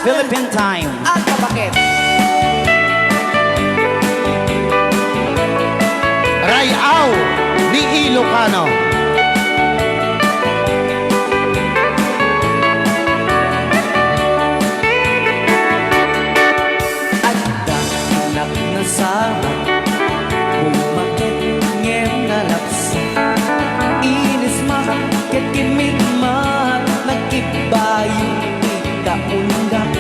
Philippine time. At kapakit. Rayaw ni Ilocano. Adda naknasama bumakit ngem nalapsa inis makakit kimigma nagkibayo ika undak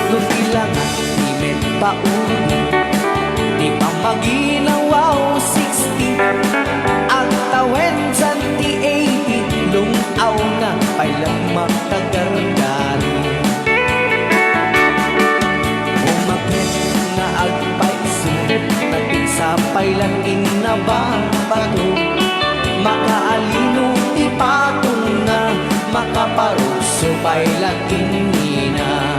no ilangan imet pauni di pa maginawaw 60 ang tawen santi 80 lungaw na pailang makagargari umakit na agpaiso napigsapay lang inabang bato makaalino ipatong na makaparuso pay lang inina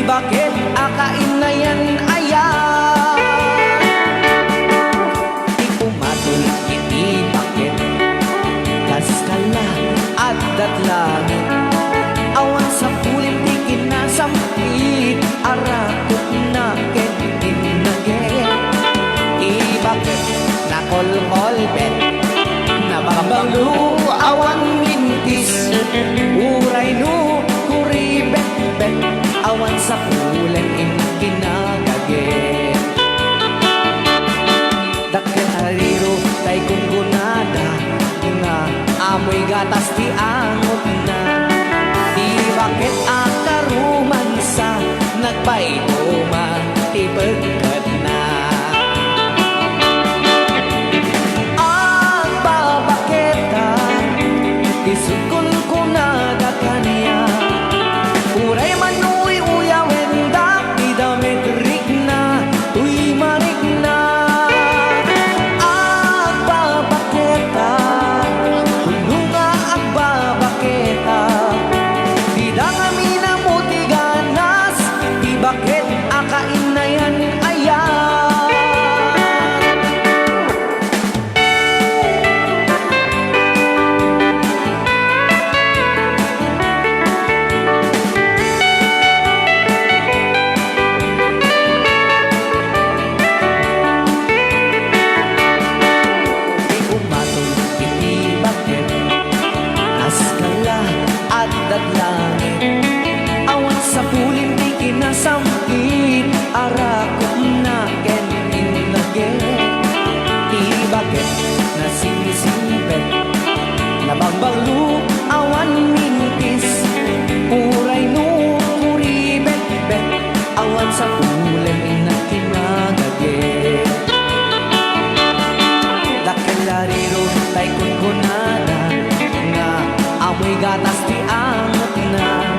bakit akain na yan ayan di pumatol iti bakit kaskala at datlangit awan sa pulim di kinasampit arakot na ketin na get ibakit na kolkolbet na babanglu awan mintis uray no kuribet-bet awan sa pulen inkinagagit dakit hariro tay kunggunada nga amoy gatas ti angot na di bakit akaruman sa nagpaituma ti pagkat na ang babaketa isukol ko na dakanya uray man bakit akain na yan ayan di umatol iti bakit naskala at datlangit awan sa pulim di kinasampit arakot na kenin na get di bakit nasinisimpet nabagbaglu awan mintis uray no kuribet-bet awan sa pulim na kinagaget dakilariro tay kunkunada nga amoy gatas ti angot na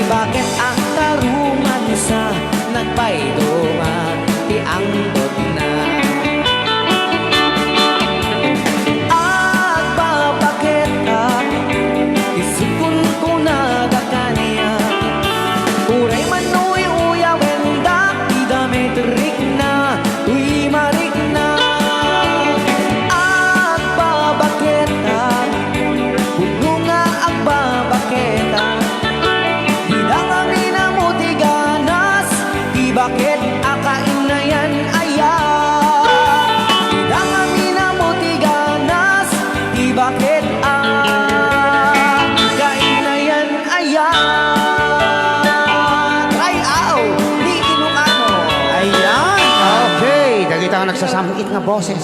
bakit ang tarungan sa nagpaiduma ti angkot na agpapakita isukul ko na dakanya uray manuy uyawen dati damit rik na uy marik na agpapakita puno nga agpapakita bakit akain na yan ayan idang amin na mo tiganas di bakit akain na yan ayan Rayaw ni Ilocano Ayan. Okay. Dagita ka nagsasamit nga boses.